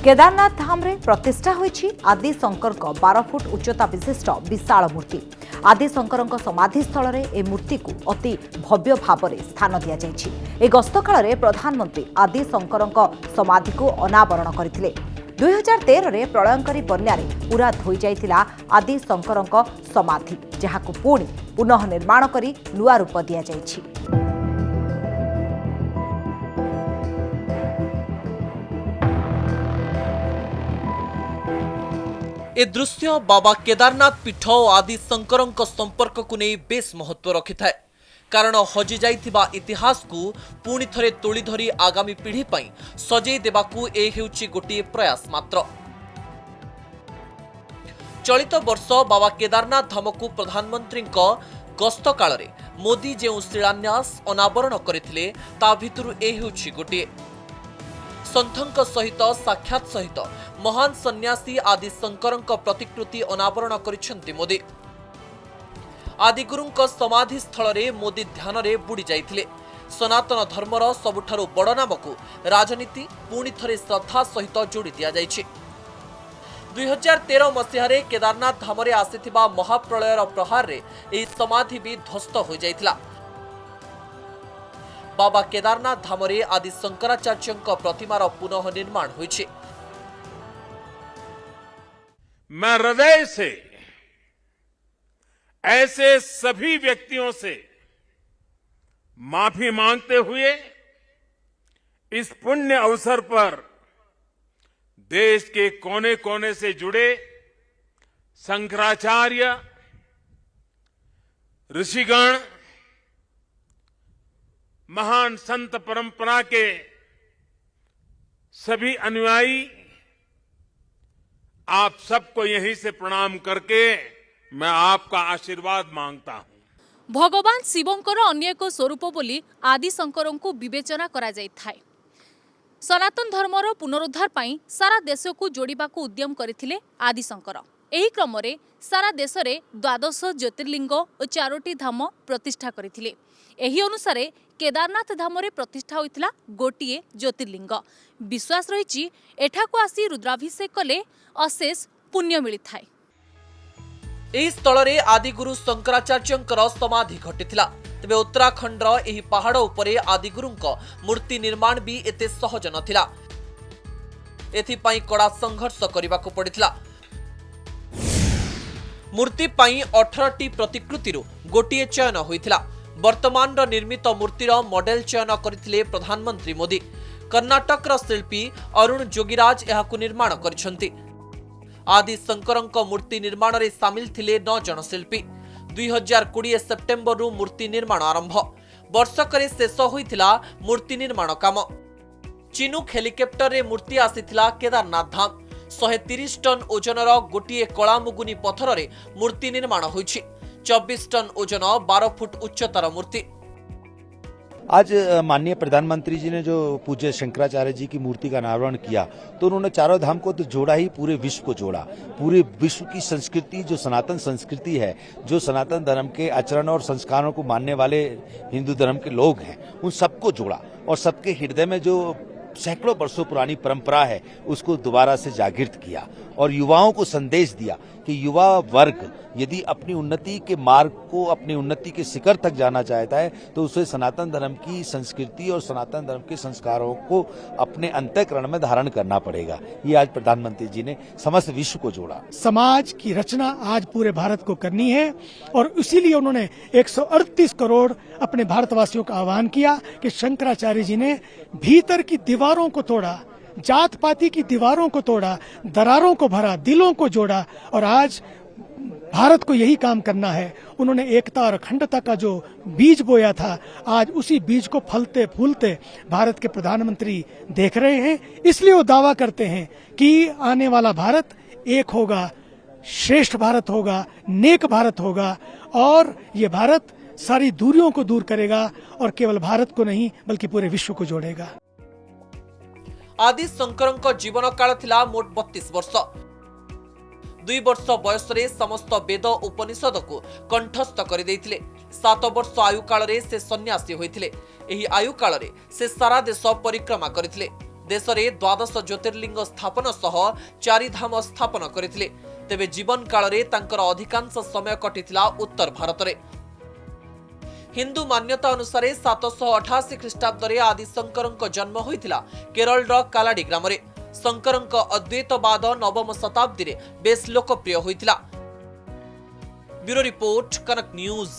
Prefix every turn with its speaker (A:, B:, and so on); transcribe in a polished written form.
A: केदारनाथ धाम रे प्रतिष्ठा होईछि आदि शंकर 12 फुट उच्चता विशिष्ट विशाल मूर्ति। आदि शंकर समाधि स्थल रे ए मूर्ति को अति भव्य भाव में स्थान दि जाइछि। ए गस्त काल में प्रधानमंत्री आदि शंकर समाधि को अनावरण करथिले। 2013 रे प्रलयंकारी बन्या पूरा धोई जाइतिला आदि शंकर समाधि, जहां पुणी पुनः निर्माण करी नुआ रूप दिया जाइछि।
B: ए दृश्य बाबा केदारनाथ पीठ और आदि शंकर संपर्क को नहीं बेस महत्व रखि थाए, कारण हजि जाइथिबा इतिहास को पुणी थरे तोली धरी आगामी पीढ़ी पई सजै देबाकू ए हेउछि गोटिए प्रयास मात्र। चलित वर्ष बाबा केदारनाथ धाम को प्रधानमंत्री गस्त काल रे मोदी जो शिलान्यास अनावरण करथिले ता भितरु ए हेउछि गोटिए। संथंक सहित साक्षात सहित महान सन्यासी आदि शंकर प्रतिकृति अनावरण करिसेंति मोदी। आदिगुरुंक समाधि स्थल रे मोदी ध्यान रे बुड़ी जाइथिले। सनातन धर्मर सबुठारु बड़ नाम को राजनीति पुणी थरे श्रद्धा सहित जोड़ी दिया जाइछि। 2013 मसीह रे केदारनाथ धाम रे आसिथिबा महाप्रलयर प्रहार रे एही समाधि भी ध्वस्त हो जाइथिला। बाबा केदारनाथ धाम रे आदि शंकराचार्य प्रतिमार पुनः निर्माण होइछि।
C: मैं हृदय से ऐसे सभी व्यक्तियों से माफी मांगते हुए इस पुण्य अवसर पर देश के कोने कोने से जुड़े शंकराचार्य, ऋषिगण, महान संत परंपरा के सभी अनुयायी, आप सबको यहीं से प्रणाम करके मैं आपका आशीर्वाद मांगता हूं।
D: भगवान शिवंकर अन्य एक स्वरूप बोली आदि शंकर को विवेचना करा जाय थाए। सनातन धर्मर पुनरुद्धार पाई सारा देश को जोड़िबा को उद्यम करथिले आदि शंकर। एही क्रम रे सारा देश रे 12 ज्योतिर्लिंग और 4टी धाम प्रतिष्ठा करथिले। एही अनुसारे केदारनाथ धाम रे प्रतिष्ठा होइतिला गोटिए ज्योतिर्लिंग। विश्वास रहिछि एठा को आसी रुद्राभिषेक कले अशेष पुण्य मिली थाए।
B: एही स्थल रे आदिगुरु शंकराचार्यंकर समाधि घटिथिला। तेबे उत्तराखंडर एही पहाड़ उपरे आदिगुरुंक मूर्ति निर्माण भी एते सहज नथिला। एथिपाई कड़ा संघर्ष करबाको पड़िथिला। मूर्ति पाई 18टी प्रतिकृतिरु गोटिए चयन होइथिला। वर्तमान निर्मित मूर्तिर मॉडल चयन करथिले प्रधानमंत्री मोदी। कर्नाटकर शिल्पी अरुण जोगीराज एहाकु निर्माण करिसंती। आदि शंकरंक मूर्ति निर्माण रे सामिल थिले 9 जन शिल्पी। 2020 सेप्टेम्बर रु मूर्ति निर्माण आरंभ। वर्षकरे शेष होइथिला मूर्ति निर्माण काम। चिनुक हेलिकॉप्टर रे मूर्ति आसीथिला केदारनाथ धाम। 130 टन ओजनर गोटिए कलामुगुनी पत्थर रे मूर्ति निर्माण होइछि। 24 टन ओजन 12 फुट उच्चतर मूर्ति।
E: आज माननीय प्रधानमंत्री जी ने जो पूज्य शंकराचार्य जी की मूर्ति का अनावरण किया तो उन्होंने चारों धाम को तो जोड़ा ही, पूरे विश्व को जोड़ा। पूरे विश्व की संस्कृति, जो सनातन संस्कृति है, जो सनातन धर्म के आचरण और संस्कारों को मानने वाले हिंदू धर्म के लोग हैं, उन सबको जोड़ा और सबके हृदय में जो सैकड़ों वर्षों पुरानी परंपरा है उसको दोबारा से जागृत किया और युवाओं को संदेश दिया कि युवा वर्ग यदि अपनी उन्नति के मार्ग को, अपनी उन्नति के शिखर तक जाना चाहता है तो उसे सनातन धर्म की संस्कृति और सनातन धर्म के संस्कारों को अपने अंतःकरण में धारण करना पड़ेगा। ये आज प्रधानमंत्री जी ने समस्त विश्व को जोड़ा।
F: समाज की रचना आज पूरे भारत को करनी है और इसीलिए उन्होंने 138 करोड़ अपने भारतवासियों का आह्वान किया कि शंकराचार्य जी ने भीतर की दीवारों को तोड़ा, जात पाती की दीवारों को तोड़ा, दरारों को भरा, दिलों को जोड़ा और आज भारत को यही काम करना है। उन्होंने एकता और अखंडता का जो बीज बोया था, आज उसी बीज को फलते फूलते भारत के प्रधानमंत्री देख रहे हैं। इसलिए वो दावा करते हैं कि आने वाला भारत एक होगा, श्रेष्ठ भारत होगा, नेक भारत होगा और ये भारत सारी दूरियों को दूर करेगा और केवल भारत को नहीं बल्कि पूरे विश्व को जोड़ेगा।
B: आदि शंकरंक जीवन काल थिला मोट 32 वर्ष। 2 वर्ष बयस रे समस्त वेद उपनिषद को कंठस्थ कर देइथिले। 7 वर्ष आयु काल रे से सन्यासी होइथिले। एही आयु काल रे से सारा देश परिक्रमा करथिले। देश में 12 ज्योतिर्लिंग स्थापन सह 4 धाम स्थापन करथिले। तेबे जीवन काल रे तांकर अधिकांश समय कटिथिला उत्तर भारत रे। हिंदू मान्यता अनुसार 788 ख्रीष्टाब्द रे आदि शंकरଙ୍କ जन्म होइथिला केरल रो कालाडी ग्राम रे। शंकरଙ୍କ अद्वैतवाद नवम शताब्दी रे बेस लोकप्रिय होइथिला। ब्यूरो रिपोर्ट, कनक न्यूज।